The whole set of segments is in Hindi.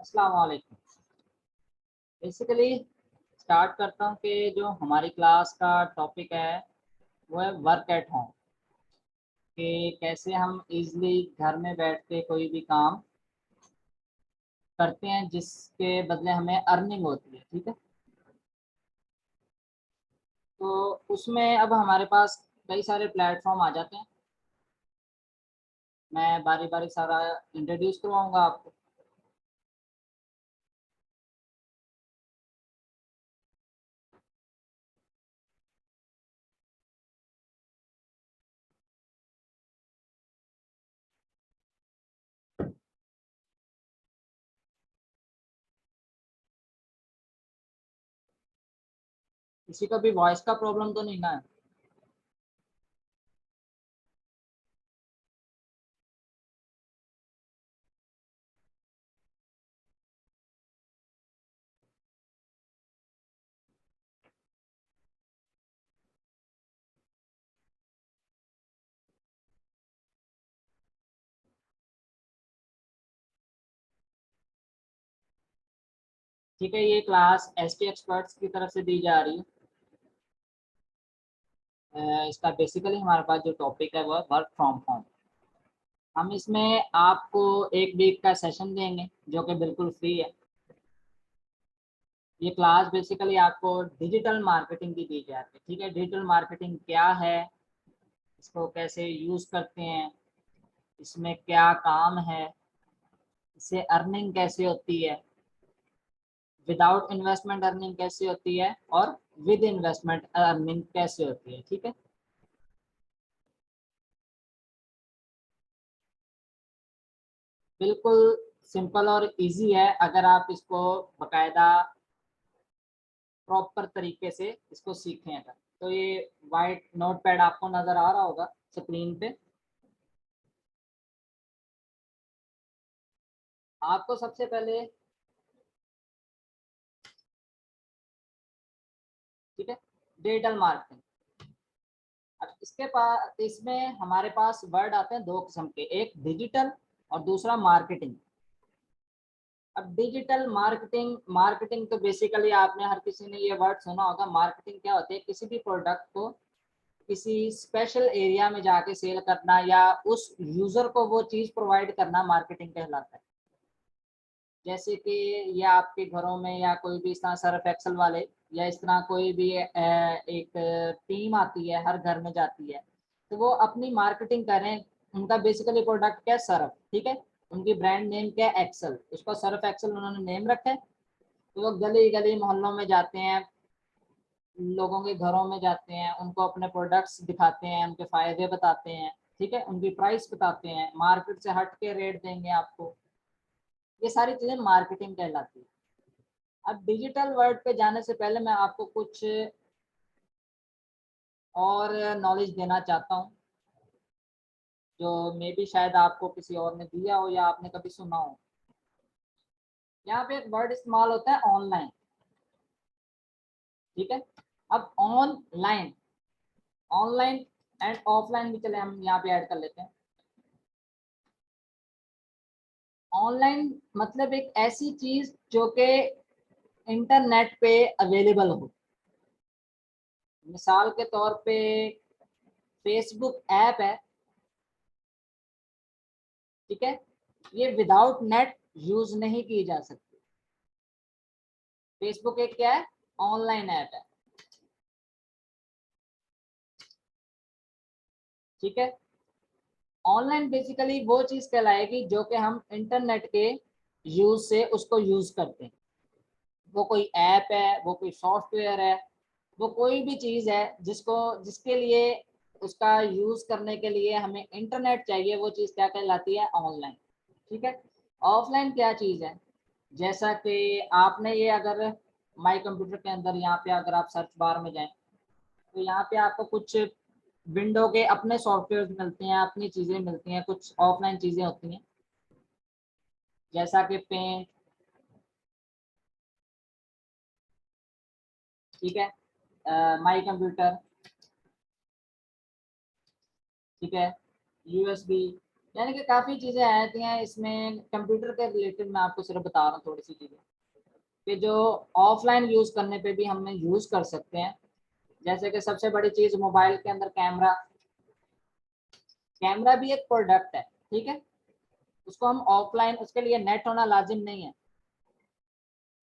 अस्सलाम वालेकुम। बेसिकली स्टार्ट करता हूँ कि जो हमारी क्लास का टॉपिक है वो है वर्क एट होम, कि कैसे हम इजीली घर में बैठ के कोई भी काम करते हैं जिसके बदले हमें अर्निंग होती है। ठीक है, तो उसमें अब हमारे पास कई सारे प्लेटफॉर्म आ जाते हैं। मैं बारी बारी सारा इंट्रोड्यूस करवाऊंगा आपको। किसी को भी वॉइस का प्रॉब्लम तो नहीं ना है? ठीक है, ये क्लास एसटी एक्सपर्ट्स की तरफ से दी जा रही है। इसका बेसिकली हमारे पास जो टॉपिक है वो वर्क फ्रॉम होम। हम इसमें आपको एक वीक का सेशन देंगे जो कि बिल्कुल फ्री है। ये क्लास बेसिकली आपको डिजिटल मार्केटिंग की दी जाती है। ठीक है, डिजिटल मार्केटिंग क्या है, इसको कैसे यूज़ करते हैं, इसमें क्या काम है, इससे अर्निंग कैसे होती है, विदाउट इन्वेस्टमेंट अर्निंग कैसे होती है और विद इन्वेस्टमेंट अर्निंग कैसे होती है। ठीक है, बिल्कुल सिंपल और इजी है अगर आप इसको बकायदा प्रॉपर तरीके से इसको सीखें अगर। तो ये वाइट नोटपैड आपको नज़र आ रहा होगा स्क्रीन पे। आपको सबसे पहले, ठीक है, डिजिटल मार्केटिंग। अब इसके पास, इसमें हमारे पास वर्ड आते हैं दो किस्म के, एक डिजिटल और दूसरा मार्केटिंग। अब डिजिटल मार्केटिंग, मार्केटिंग तो बेसिकली आपने हर किसी ने ये वर्ड सुना होगा। मार्केटिंग क्या होती है? किसी भी प्रोडक्ट को किसी स्पेशल एरिया में जाके सेल करना या उस यूजर को वो चीज़ प्रोवाइड करना, मार्केटिंग कहलाता है। जैसे कि ये आपके घरों में या कोई भी इस तरह सर्फ एक्सल वाले या इस तरह कोई भी एक टीम आती है, हर घर में जाती है, तो वो अपनी मार्केटिंग कर रहे हैं। उनका बेसिकली प्रोडक्ट क्या है? सर्फ। ठीक है, उनकी ब्रांड नेम क्या है? एक्सल। उसको सर्फ एक्सल उन्होंने नेम रखा है। तो वो गली गली मोहल्लों में जाते हैं, लोगों के घरों में जाते हैं, उनको अपने प्रोडक्ट्स दिखाते हैं, उनके फायदे बताते हैं। ठीक है, उनकी प्राइस बताते हैं, मार्केट से हट के रेट देंगे आपको। ये सारी चीज़ें मार्केटिंग कहलाती है। अब डिजिटल वर्ल्ड पे जाने से पहले मैं आपको कुछ और नॉलेज देना चाहता हूँ जो मे बी शायद आपको किसी और ने दिया हो या आपने कभी सुना हो। यहाँ पे एक वर्ड इस्तेमाल होता है ऑनलाइन। ठीक है, अब ऑनलाइन, ऑनलाइन एंड ऑफलाइन भी चले हम यहाँ पे ऐड कर लेते हैं। ऑनलाइन मतलब एक ऐसी चीज जो कि इंटरनेट पे अवेलेबल हो। मिसाल के तौर पे फेसबुक ऐप है, ठीक है, ये विदाउट नेट यूज नहीं की जा सकती। फेसबुक एक क्या है? ऑनलाइन ऐप है। ठीक है, ऑनलाइन बेसिकली वो चीज कहलाएगी जो कि हम इंटरनेट के यूज से उसको यूज करते हैं। वो कोई ऐप है, वो कोई सॉफ्टवेयर है, वो कोई भी चीज है जिसको, जिसके लिए, उसका यूज करने के लिए हमें इंटरनेट चाहिए, वो चीज क्या कहलाती है? ऑनलाइन। ठीक है, ऑफलाइन क्या चीज है? जैसा कि आपने ये, अगर माई कंप्यूटर के अंदर यहाँ पे अगर आप सर्च बार में जाएं तो यहाँ पे आपको कुछ विंडो के अपने सॉफ्टवेयर मिलते हैं, अपनी चीज़ें मिलती हैं, कुछ ऑफलाइन चीज़ें होती हैं जैसा कि पेंट। ठीक है, माई कंप्यूटर, ठीक है, यूएसबी, यानी कि काफ़ी चीज़ें आती हैं इसमें। कंप्यूटर के रिलेटेड मैं आपको सिर्फ बता रहा हूँ थोड़ी सी चीज़ें कि जो ऑफलाइन यूज़ करने पे भी हम यूज़ कर सकते हैं। जैसे कि सबसे बड़ी चीज़ मोबाइल के अंदर कैमरा। कैमरा भी एक प्रोडक्ट है, ठीक है। उसको हम ऑफलाइन, उसके लिए नेट होना लाजिम नहीं है,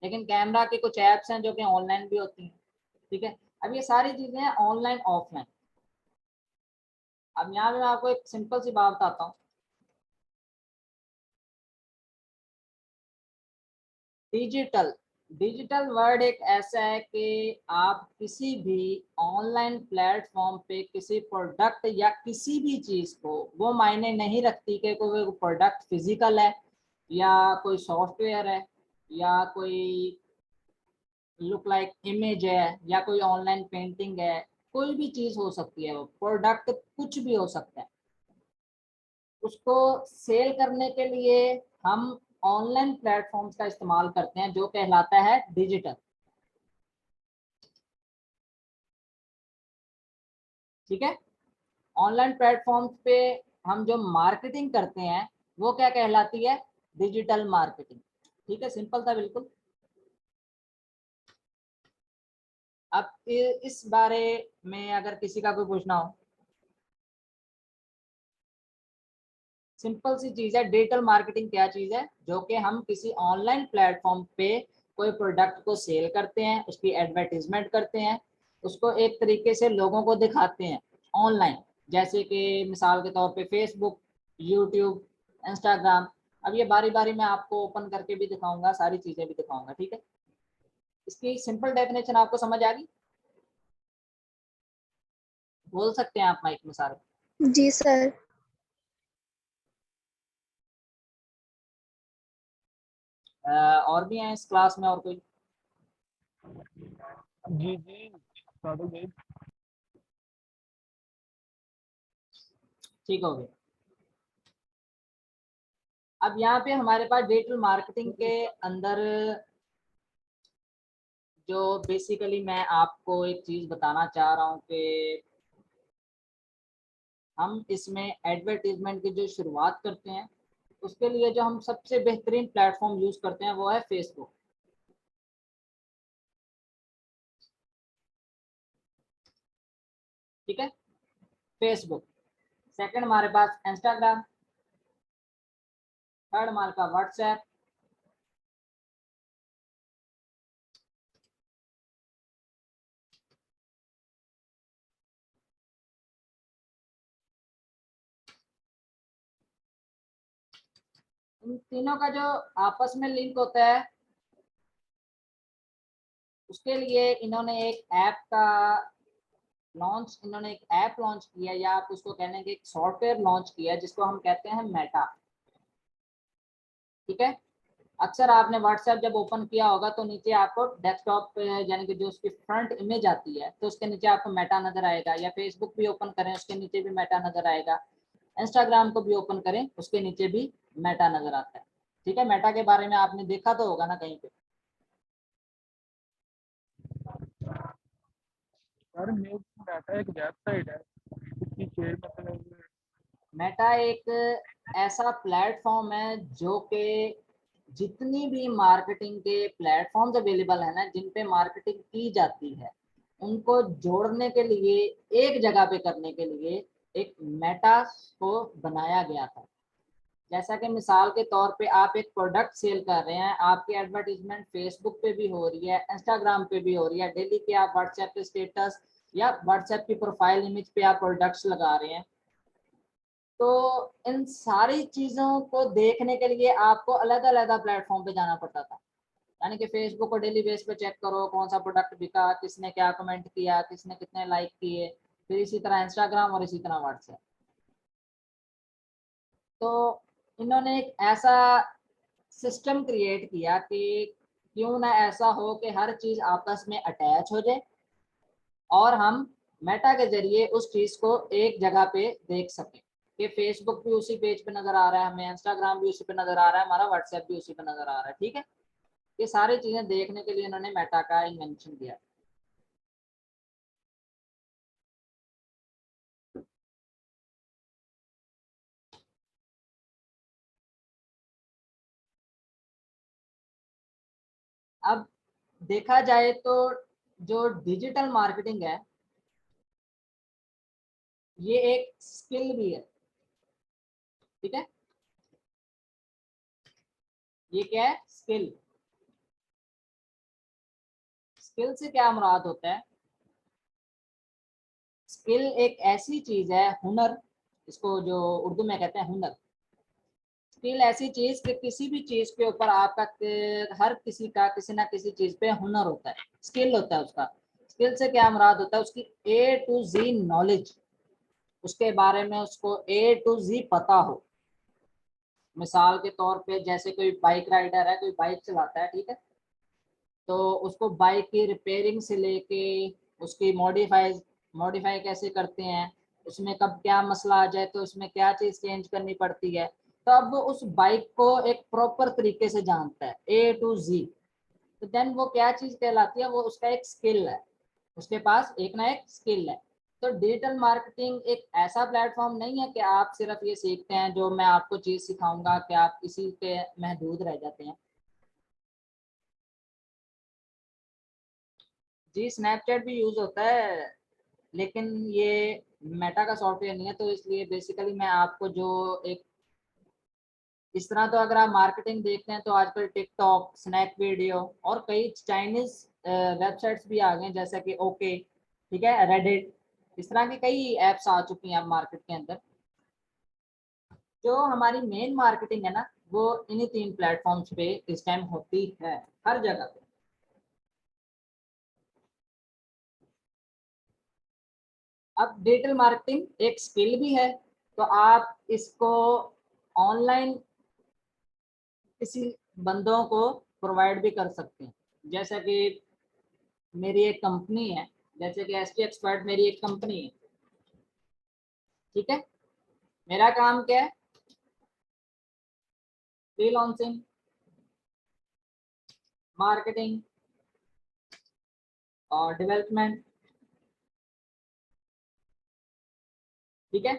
लेकिन कैमरा की कुछ ऐप्स हैं जो कि ऑनलाइन भी होती हैं, ठीक है। अब ये सारी चीज़ें हैं ऑनलाइन ऑफलाइन। अब यहाँ पे मैं आपको एक सिंपल सी बात बताता हूँ। डिजिटल डिजिटल वर्ड एक ऐसा है कि आप किसी भी ऑनलाइन प्लेटफॉर्म पे किसी प्रोडक्ट या किसी भी चीज़ को, वो मायने नहीं रखती कि कोई प्रोडक्ट फिजिकल है या कोई सॉफ्टवेयर है या कोई लुक लाइक इमेज है या कोई ऑनलाइन पेंटिंग है। कोई भी चीज़ हो सकती है, वो प्रोडक्ट कुछ भी हो सकता है। उसको सेल करने के लिए हम ऑनलाइन प्लेटफॉर्म्स का इस्तेमाल करते हैं जो कहलाता है डिजिटल, ठीक है। ऑनलाइन प्लेटफॉर्म्स पे हम जो मार्केटिंग करते हैं वो क्या कहलाती है, डिजिटल मार्केटिंग, ठीक है। सिंपल था बिल्कुल। अब इस बारे में अगर किसी का कोई पूछना हो, सिंपल सी चीज़ है। डिजिटल मार्केटिंग क्या चीज़ है, जो कि हम किसी ऑनलाइन प्लेटफॉर्म पे कोई प्रोडक्ट को सेल करते हैं, उसकी एडवर्टीजमेंट करते हैं, उसको एक तरीके से लोगों को दिखाते हैं ऑनलाइन। जैसे कि मिसाल के तौर पे फेसबुक, यूट्यूब, इंस्टाग्राम। अब ये बारी बारी मैं आपको ओपन करके भी दिखाऊंगा, सारी चीज़ें भी दिखाऊंगा, ठीक है। इसकी सिंपल डेफिनेशन आपको समझ आ गई? बोल सकते हैं आप माइक में सारे। जी सर। और भी हैं इस क्लास में और कोई? जी जी, साधु भाई। ठीक हो गया। अब यहाँ पे हमारे पास डिजिटल मार्केटिंग के अंदर जो बेसिकली मैं आपको एक चीज़ बताना चाह रहा हूँ कि हम इसमें एडवर्टीजमेंट की जो शुरुआत करते हैं, उसके लिए जो हम सबसे बेहतरीन प्लेटफॉर्म यूज़ करते हैं वो है फेसबुक, ठीक है। फेसबुक। सेकंड हमारे पास इंस्टाग्राम। थर्ड हमारे पास व्हाट्सएप। इन तीनों का जो आपस में लिंक होता है, उसके लिए इन्होंने एक ऐप का इन्होंने एक ऐप लॉन्च किया, या आप उसको कहने के एक सॉफ्टवेयर लॉन्च किया जिसको हम कहते हैं मेटा, ठीक है। अक्सर आपने व्हाट्सएप जब ओपन किया होगा तो नीचे आपको डेस्कटॉप पे, यानी कि जो उसकी फ्रंट इमेज आती है, तो उसके नीचे आपको मेटा नजर आएगा। या फेसबुक भी ओपन करें उसके नीचे भी मेटा नजर आएगा। इंस्टाग्राम को भी ओपन करें उसके नीचे भी मेटा नजर आता है, ठीक है। मेटा के बारे में आपने देखा तो होगा ना कहीं पे। सर मेरे डाटा एक वेबसाइट है, इसकी शेयर मतलब। मेटा एक ऐसा प्लेटफॉर्म है जो कि जितनी भी मार्केटिंग के प्लेटफॉर्म्स अवेलेबल है ना, जिन पे मार्केटिंग की जाती है, उनको जोड़ने के लिए, एक जगह पे करने के लिए एक मेटा को बनाया गया था। जैसा कि मिसाल के तौर पे आप एक प्रोडक्ट सेल कर रहे हैं, आपकी एडवर्टीजमेंट फेसबुक पे भी हो रही है, इंस्टाग्राम पे भी हो रही है, डेली के आप व्हाट्सएप पे स्टेटस या व्हाट्सएप की प्रोफाइल इमेज पे आप प्रोडक्ट्स लगा रहे हैं। तो इन सारी चीज़ों को देखने के लिए आपको अलग अलग प्लेटफॉर्म पे जाना पड़ता था। यानी कि फेसबुक को डेली बेस पे चेक करो कौन सा प्रोडक्ट बिका, किसने क्या कमेंट किया, किसने कितने लाइक किए। फिर इसी तरह इंस्टाग्राम और इसी तरह व्हाट्सएप। तो इन्होंने एक ऐसा सिस्टम क्रिएट किया कि क्यों ना ऐसा हो कि हर चीज़ आपस में अटैच हो जाए और हम मेटा के जरिए उस चीज़ को एक जगह पे देख सकें कि फेसबुक भी उसी पेज पे नज़र आ रहा है हमें, इंस्टाग्राम भी उसी पे नज़र आ रहा है, हमारा व्हाट्सएप भी उसी पे नज़र आ रहा है, ठीक है। ये सारी चीज़ें देखने के लिए इन्होंने मेटा का इन्वेंशन किया। अब देखा जाए तो जो डिजिटल मार्केटिंग है ये एक स्किल भी है, ठीक है। ये क्या है? स्किल। स्किल से क्या मुराद होता है? स्किल एक ऐसी चीज है, हुनर, इसको जो उर्दू में कहते हैं हुनर। स्किल ऐसी चीज कि किसी भी चीज के ऊपर आपका हर किसी का किसी ना किसी चीज पे हुनर होता है, स्किल होता है उसका। स्किल से क्या मुराद होता है? उसकी ए टू जी नॉलेज, उसके बारे में उसको ए टू जी पता हो। मिसाल के तौर पे जैसे कोई बाइक राइडर है, कोई बाइक चलाता है, ठीक है, तो उसको बाइक की रिपेयरिंग से लेके उसकी मॉडिफाई कैसे करते हैं, उसमें कब क्या मसला आ जाए तो उसमें क्या चीज़ चेंज करनी पड़ती है, तो अब वो उस बाइक को एक प्रॉपर तरीके से जानता है ए टू जी। तो देन वो क्या चीज़ कहलाती है? वो उसका एक स्किल है, उसके पास एक ना एक स्किल है। तो डिजिटल मार्केटिंग एक ऐसा प्लेटफॉर्म नहीं है कि आप सिर्फ ये सीखते हैं, जो मैं आपको चीज़ सिखाऊंगा कि आप इसी पे महदूद रह जाते हैं। जी स्नैपचैट भी यूज़ होता है, लेकिन ये मेटा का सॉफ्टवेयर नहीं है, तो इसलिए बेसिकली मैं आपको जो एक इस तरह, तो अगर आप मार्केटिंग देखते हैं तो आजकल टिकटॉक, स्नैक वीडियो और कई चाइनीज वेबसाइट्स भी आ गए हैं, जैसा कि ओके, ठीक है, रेडिट, इस तरह की कई एप्स आ चुकी हैं अब मार्केट के अंदर। जो हमारी मेन मार्केटिंग है ना, वो इन्हीं 3 प्लेटफॉर्म्स पे इस टाइम होती है, हर जगह पे। अब डिजिटल मार्केटिंग एक स्किल भी है, तो आप इसको ऑनलाइन किसी बंदों को प्रोवाइड भी कर सकते हैं। जैसा कि मेरी एक कंपनी है, जैसे कि एस टी एक्सपर्ट मेरी एक कंपनी है, ठीक है। मेरा काम क्या है? फ्रीलांसिंग, मार्केटिंग और डेवलपमेंट, ठीक है।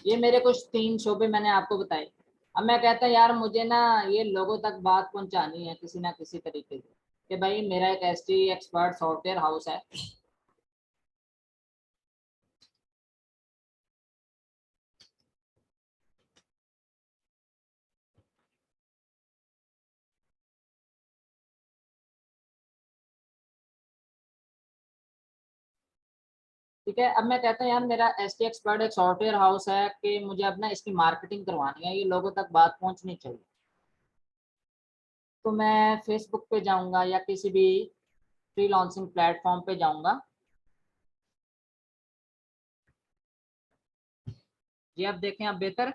ये मेरे कुछ 3 शोबे मैंने आपको बताए। अब मैं कहता हूँ यार मुझे ना ये लोगों तक बात पहुंचानी है किसी ना किसी तरीके से, कि भाई मेरा एक S tea expert software house है। ठीक है, अब मैं कहता हूँ यार मेरा एस टी एक्सपर्ट एक सॉफ्टवेयर हाउस है कि मुझे अपना इसकी मार्केटिंग करवानी है, ये लोगों तक बात पहुंचनी चाहिए। तो मैं फेसबुक पे जाऊंगा या किसी भी फ्रीलांसिंग प्लेटफॉर्म पे जाऊंगा। जी आप देखें, आप बेहतर,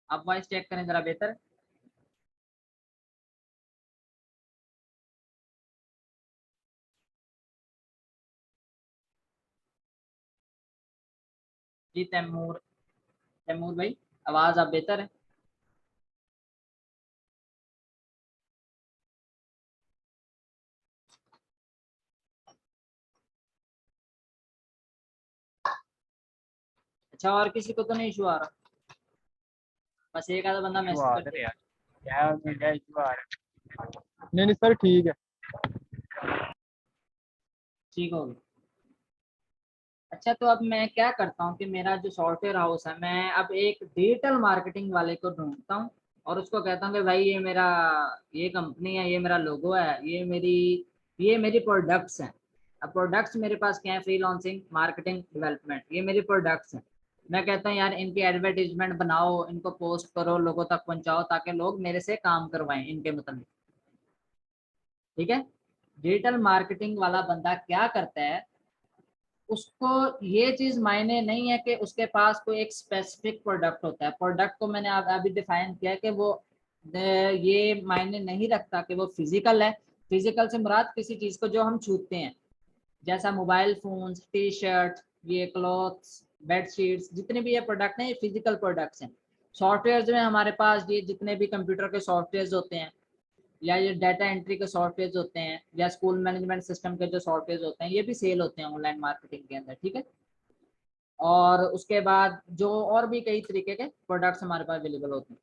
आप वॉइस चेक करें जरा बेहतर। जी तैमूर, तैमूर भाई, आवाज आप बेहतर है। अच्छा, और किसी को तो नहीं इशू आ रहा? बस एक आधा बंदा इशू मैसेज आ कर रहे दे। यार, क्या मेरा इशू आ रहा है? नहीं नहीं सर ठीक है। ठीक होगी। अच्छा, तो अब मैं क्या करता हूँ कि मेरा जो सॉफ्टवेयर हाउस है, मैं अब एक डिजिटल मार्केटिंग वाले को ढूंढता हूँ और उसको कहता हूँ कि भाई ये मेरा, ये कंपनी है, ये मेरा लोगो है, ये मेरी प्रोडक्ट्स हैं। अब प्रोडक्ट्स मेरे पास क्या है? फ्रीलांसिंग, मार्केटिंग, डेवलपमेंट, ये मेरी प्रोडक्ट्स हैं। मैं कहता हूँ यार इनकी एडवर्टीजमेंट बनाओ, इनको पोस्ट करो, लोगों तक पहुंचाओ, ताकि लोग मेरे से काम करवाएं इनके मतलब, ठीक है। डिजिटल मार्केटिंग वाला बंदा क्या करता है? उसको ये चीज मायने नहीं है कि उसके पास कोई एक स्पेसिफिक प्रोडक्ट होता है। प्रोडक्ट को मैंने अभी डिफाइन किया है कि वो ये मायने नहीं रखता कि वो फिजिकल है। फिजिकल से मुराद किसी चीज को जो हम छूते हैं, जैसा मोबाइल फोन्स, टी शर्ट, ये क्लॉथ्स, बेड शीट्स, जितने भी ये प्रोडक्ट हैं ये फिजिकल प्रोडक्ट्स हैं। सॉफ्टवेयर में हमारे पास ये जितने भी कंप्यूटर के सॉफ्टवेयर होते हैं, या ये डाटा एंट्री के सॉफ्टवेयर होते हैं, या स्कूल मैनेजमेंट सिस्टम के जो सॉफ्टवेयर होते हैं, ये भी सेल होते हैं ऑनलाइन मार्केटिंग के अंदर, ठीक है। और उसके बाद जो और भी कई तरीके के प्रोडक्ट्स हमारे पास अवेलेबल होते हैं,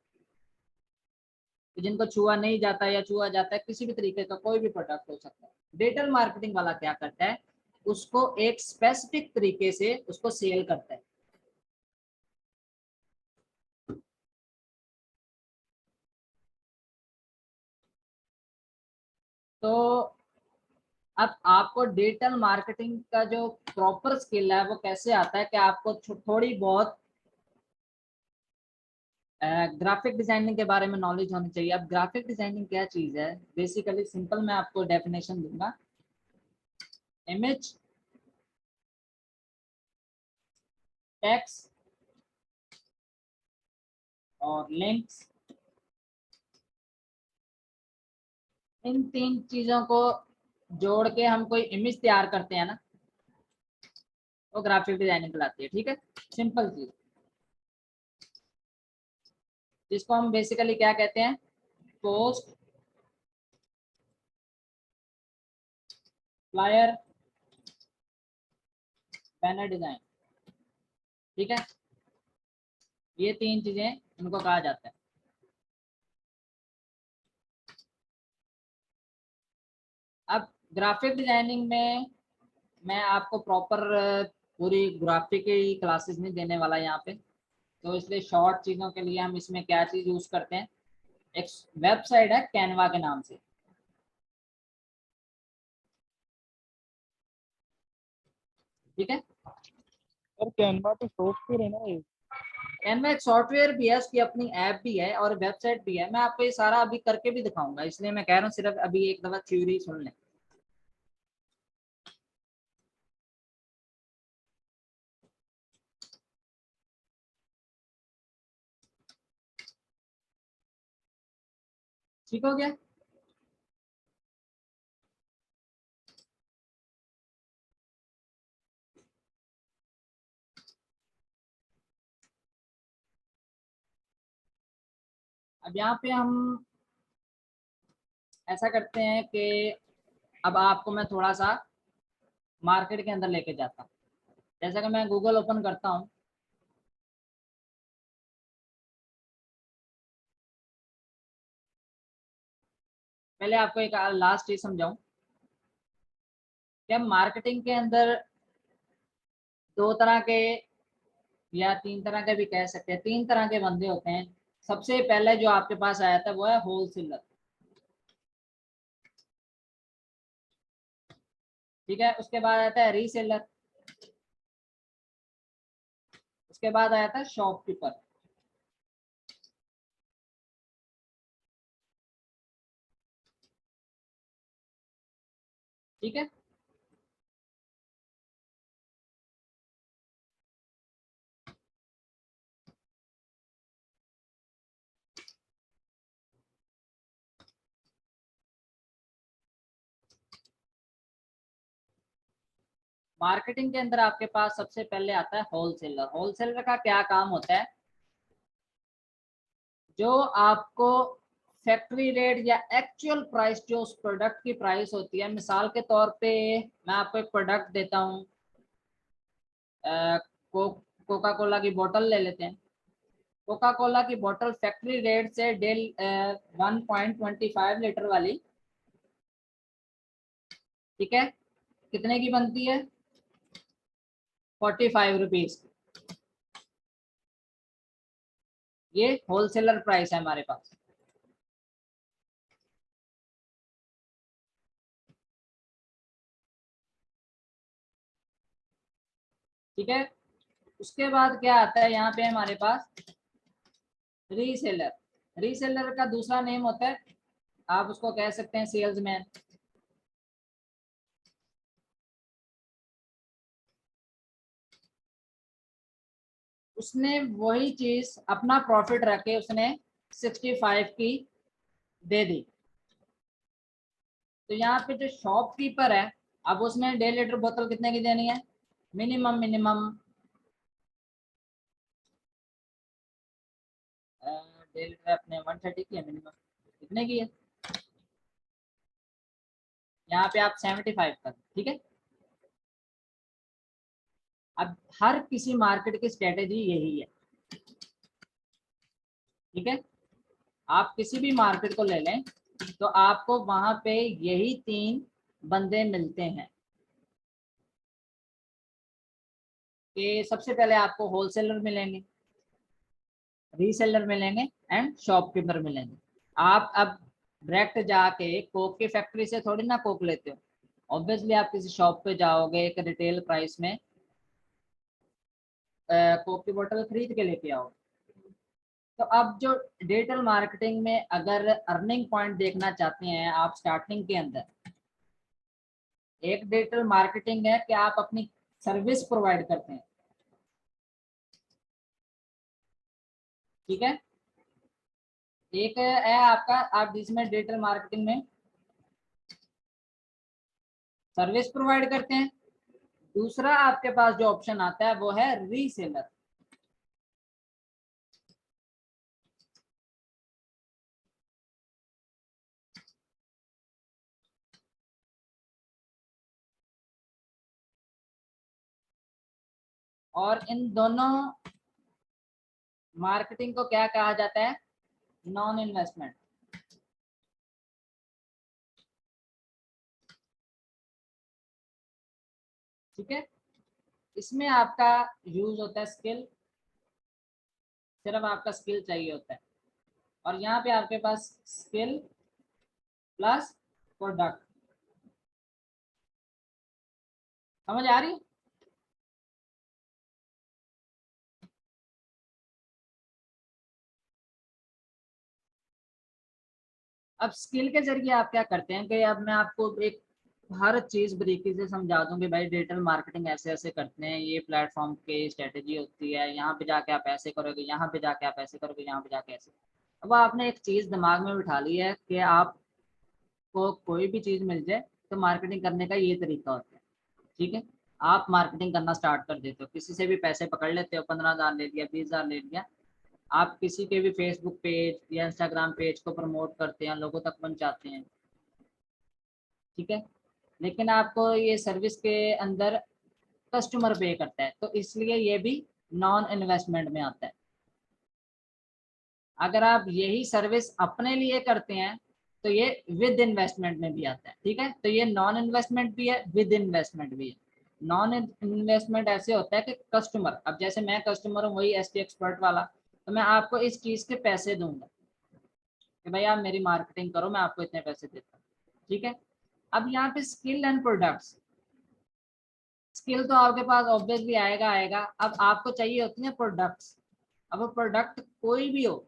तो जिनको छुआ नहीं जाता या छुआ जाता है, किसी भी तरीके का कोई भी प्रोडक्ट हो सकता है। डिजिटल मार्केटिंग वाला क्या करता है, उसको एक स्पेसिफिक तरीके से उसको सेल करता है। तो अब आपको डिजिटल मार्केटिंग का जो प्रॉपर स्किल है वो कैसे आता है कि आपको थोड़ी बहुत ग्राफिक डिजाइनिंग के बारे में नॉलेज होनी चाहिए। अब ग्राफिक डिजाइनिंग क्या चीज है, बेसिकली सिंपल मैं आपको डेफिनेशन दूंगा। इमेज, टेक्स्ट और लिंक्स, इन तीन चीजों को जोड़ के हम कोई इमेज तैयार करते हैं ना, वो ग्राफिक डिजाइनिंग कहलाती है। ठीक है, सिंपल चीज, जिसको हम बेसिकली क्या कहते हैं, पोस्ट, फ्लायर, बैनर डिजाइन। ठीक है, ये तीन चीजें इनको कहा जाता है। अब ग्राफिक डिजाइनिंग में मैं आपको प्रॉपर पूरी ग्राफिक की क्लासेस नहीं देने वाला यहाँ पे, तो इसलिए शॉर्ट चीज़ों के लिए हम इसमें क्या चीज़ यूज़ करते हैं, एक वेबसाइट है कैनवा के नाम से। ठीक है, सर कैनवा पे सॉफ्टवेयर है ना ये? कैनवा एक सॉफ्टवेयर भी है, उसकी अपनी ऐप भी है और वेबसाइट भी है। मैं आपको ये सारा अभी करके भी दिखाऊंगा, इसलिए मैं कह रहा हूँ सिर्फ अभी एक दफा थ्योरी सुन लें। ठीक हो गया। अब यहाँ पे हम ऐसा करते हैं कि अब आपको मैं थोड़ा सा मार्केट के अंदर लेके जाता हूँ। जैसा कि मैं गूगल ओपन करता हूँ, पहले आपको एक लास्ट चीज समझाऊं कि मार्केटिंग के अंदर दो तरह के या तीन तरह के भी कह सकते हैं, तीन तरह के बंदे होते हैं। सबसे पहले जो आपके पास आया था वो है होलसेलर। ठीक है, उसके बाद आता है रीसेलर, उसके बाद आया था शॉपकीपर। ठीक है, मार्केटिंग के अंदर आपके पास सबसे पहले आता है होलसेलर। होलसेलर का क्या काम होता है, जो आपको फैक्ट्री रेट या एक्चुअल प्राइस जो उस प्रोडक्ट की प्राइस होती है, मिसाल के तौर पे मैं आपको एक प्रोडक्ट देता हूँ, कोका कोला की बोतल ले लेते हैं। कोका कोला की बोतल फैक्ट्री रेट से 1.25 लीटर वाली, ठीक है, कितने की बनती है, 45 रुपीज। ये होलसेलर प्राइस है हमारे पास। ठीक है, उसके बाद क्या आता है यहाँ पे हमारे पास, रीसेलर। रीसेलर का दूसरा नेम होता है, आप उसको कह सकते हैं सेल्समैन। उसने वही चीज अपना प्रॉफिट रख के उसने 65 की दे दी। तो यहाँ पे जो शॉपकीपर है, अब उसने 1.5 लीटर बोतल कितने की देनी है, मिनिमम मिनिमम 1.5 लीटर अपने 130 की है मिनिमम, कितने की है, यहाँ पे आप 75 कर। ठीक है, अब हर किसी मार्केट की स्ट्रेटेजी यही है, ठीक है। आप किसी भी मार्केट को ले लें तो आपको वहां पे यही 3 बंदे मिलते हैं कि सबसे पहले आपको होलसेलर मिलेंगे, रीसेलर मिलेंगे एंड शॉपकीपर मिलेंगे। आप अब डायरेक्ट जाके कोक की फैक्ट्री से थोड़ी ना कोक लेते हो, ऑब्वियसली आप किसी शॉप पे जाओगे, एक रिटेल प्राइस में कोक की बोतल खरीद के लेके आओ। तो अब जो डिजिटल मार्केटिंग में अगर अर्निंग पॉइंट देखना चाहते हैं आप स्टार्टिंग के अंदर, एक डिजिटल मार्केटिंग है कि आप अपनी सर्विस प्रोवाइड करते हैं, ठीक है। एक है आपका, आप जिसमें डिजिटल मार्केटिंग में सर्विस प्रोवाइड करते हैं। दूसरा आपके पास जो ऑप्शन आता है वो है रीसेलर। और इन दोनों मार्केटिंग को क्या कहा जाता है? Non investment. ठीक है, इसमें आपका यूज होता है स्किल, सिर्फ आपका स्किल चाहिए होता है। और यहाँ पे आपके पास स्किल प्लस प्रोडक्ट, समझ आ रही है? अब स्किल के जरिए आप क्या करते हैं कि अब मैं आपको एक हर चीज बारीकी से समझा दूं कि भाई डिजिटल मार्केटिंग ऐसे ऐसे करते हैं, ये प्लेटफॉर्म की स्ट्रेटेजी होती है, यहाँ पे जाके आप ऐसे करोगे, यहाँ पे जाके आप ऐसे करोगे, यहाँ पे जाके ऐसे। अब आपने एक चीज दिमाग में बिठा ली है कि आपको कोई भी चीज मिल जाए तो मार्केटिंग करने का ये तरीका होता है, ठीक है। आप मार्केटिंग करना स्टार्ट कर देते हो, किसी से भी पैसे पकड़ लेते हो, 15,000 ले लिया, 20,000 ले लिया, आप किसी के भी फेसबुक पेज या इंस्टाग्राम पेज को प्रमोट करते हैं, लोगों तक पहुंचाते हैं, ठीक है। लेकिन आपको ये सर्विस के अंदर कस्टमर पे करता है, तो इसलिए ये भी नॉन इन्वेस्टमेंट में आता है। अगर आप यही सर्विस अपने लिए करते हैं तो ये विद इन्वेस्टमेंट में भी आता है, ठीक है। तो ये नॉन इन्वेस्टमेंट भी है, विद इन्वेस्टमेंट भी है। नॉन इन्वेस्टमेंट ऐसे होता है कि कस्टमर, अब जैसे मैं कस्टमर हूँ वही एसटी एक्सपर्ट वाला, तो मैं आपको इस चीज के पैसे दूंगा कि भाई आप मेरी मार्केटिंग करो, मैं आपको इतने पैसे देता हूँ, ठीक है। अब यहाँ पे स्किल एंड प्रोडक्ट्स, स्किल तो आपके पास ऑब्वियसली आएगा आएगा, अब आपको चाहिए होती है प्रोडक्ट्स। अब वो प्रोडक्ट कोई भी हो,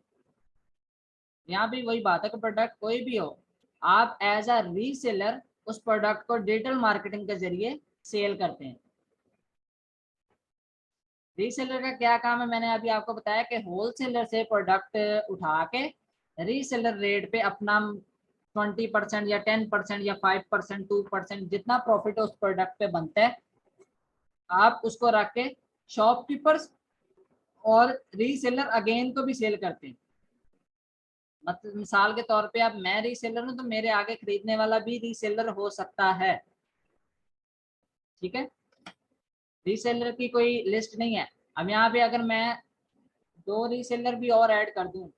यहाँ भी वही बात है कि प्रोडक्ट कोई भी हो, आप एज अ रीसेलर उस प्रोडक्ट को डिजिटल मार्केटिंग के जरिए सेल करते हैं। रीसेलर का क्या काम है, मैंने अभी आपको बताया कि होलसेलर से प्रोडक्ट उठा के रीसेलर रेट पे अपना 20% या 10% या 5%, 2% जितना प्रॉफिट उस प्रोडक्ट पे बनता है, आप उसको रख के शॉपकीपर्स और रीसेलर अगेन को भी सेल करते हैं। मतलब मिसाल के तौर पे अब मैं रीसेलर हूँ तो मेरे आगे खरीदने वाला भी रीसेलर हो सकता है, ठीक है। रीसेलर की कोई लिस्ट नहीं है। अब यहाँ पे अगर मैं 2 रीसेलर भी और ऐड कर दूं,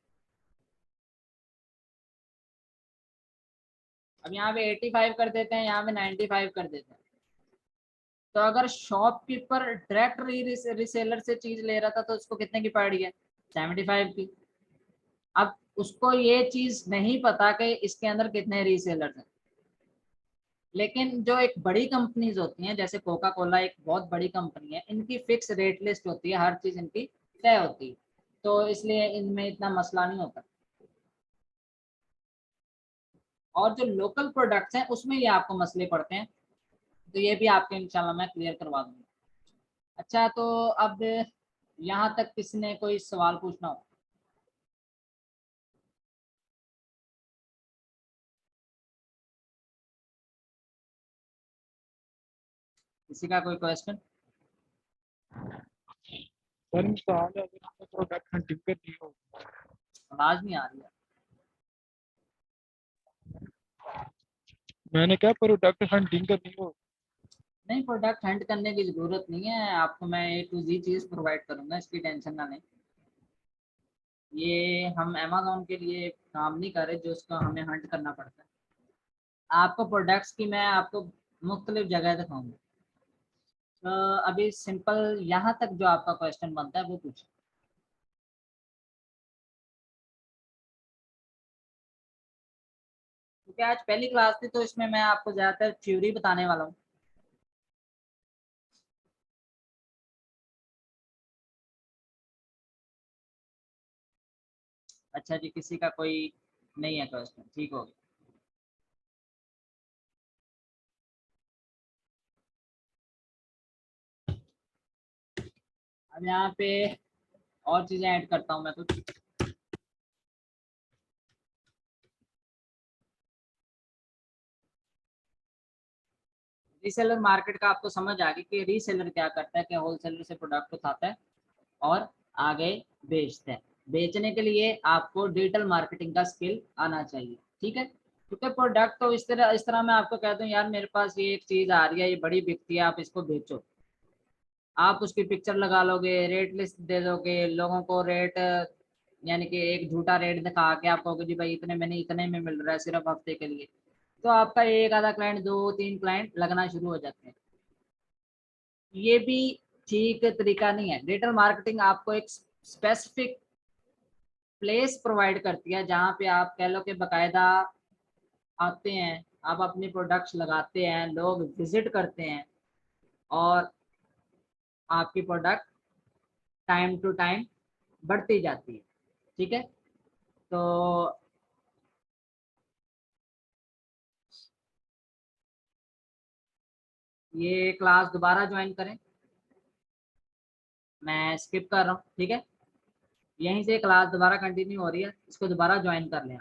अब यहाँ पे 85 कर देते हैं, यहाँ पे 95 कर देते हैं, तो अगर शॉपकीपर डायरेक्ट रीसेलर से चीज ले रहा था तो उसको कितने की पड़ रही है? 75 की। अब उसको ये चीज नहीं पता कि इसके अंदर कितने रीसेलर हैं। लेकिन जो एक बड़ी कंपनीज होती हैं, जैसे कोका कोला एक बहुत बड़ी कंपनी है, इनकी फिक्स रेट लिस्ट होती है, हर चीज इनकी तय होती है, तो इसलिए इनमें इतना मसला नहीं होता। और जो लोकल प्रोडक्ट्स हैं उसमें ये आपको मसले पड़ते हैं, तो ये भी आपके इंशाल्लाह मैं क्लियर करवा दूंगा। अच्छा, तो अब यहाँ तक किसी ने कोई सवाल पूछना हो? किसी का कोई क्वेश्चन? सर मिसाल है अगर हमें प्रोडक्ट हंटिंग करनी हो, आवाज नहीं आ रही है। मैंने क्या प्रोडक्ट हंटिंग करनी हो, नहीं, प्रोडक्ट हंट करने की जरूरत नहीं है आपको, मैं A to Z चीज प्रोवाइड करूंगा, इसकी टेंशन ना लें। ये हम अमेजोन के लिए काम नहीं कर रहे जो उसको हमें हंट करना पड़ता है। आपको प्रोडक्ट्स की मैं आपको मुख्तलिफ जगह दिखाऊंगा। तो अभी सिंपल यहाँ तक जो आपका क्वेश्चन बनता है वो पूछो। क्योंकि आज पहली क्लास थी तो इसमें मैं आपको ज़्यादातर थ्योरी बताने वाला हूँ। अच्छा जी, किसी का कोई नहीं है क्वेश्चन, ठीक हो गया। अब यहाँ पे और चीज़ें ऐड करता हूँ मैं कुछ। रीसेलर मार्केट का आपको समझ आ गई कि रीसेलर क्या करता है कि होलसेलर से प्रोडक्ट उठाता है और आगे बेचते हैं। बेचने के लिए आपको डिजिटल मार्केटिंग का स्किल आना चाहिए, ठीक है। क्योंकि प्रोडक्ट तो इस तरह मैं आपको कहता हूँ यार मेरे पास ये एक चीज़ आ रही है, ये बड़ी बिकती है, आप इसको बेचो। आप उसकी पिक्चर लगा लोगे, रेट लिस्ट दे दोगे लोगों को, रेट यानी कि एक झूठा रेट दिखा के आप कहोगे जी भाई इतने में नहीं, इतने में मिल रहा है सिर्फ हफ्ते के लिए, तो आपका एक आधा क्लाइंट, दो तीन क्लाइंट लगना शुरू हो जाते हैं। ये भी ठीक तरीका नहीं है। डिजिटल मार्केटिंग आपको एक स्पेसिफिक प्लेस प्रोवाइड करती है जहाँ पे आप कह लो कि बाकायदा आते हैं, आप अपने प्रोडक्ट्स लगाते हैं, लोग विजिट करते हैं और आपकी प्रोडक्ट टाइम टू टाइम बढ़ती जाती है, ठीक है। तो ये क्लास दोबारा ज्वाइन करें, मैं स्किप कर रहा हूँ, ठीक है। यहीं से क्लास दोबारा कंटिन्यू हो रही है, इसको दोबारा ज्वाइन कर लें।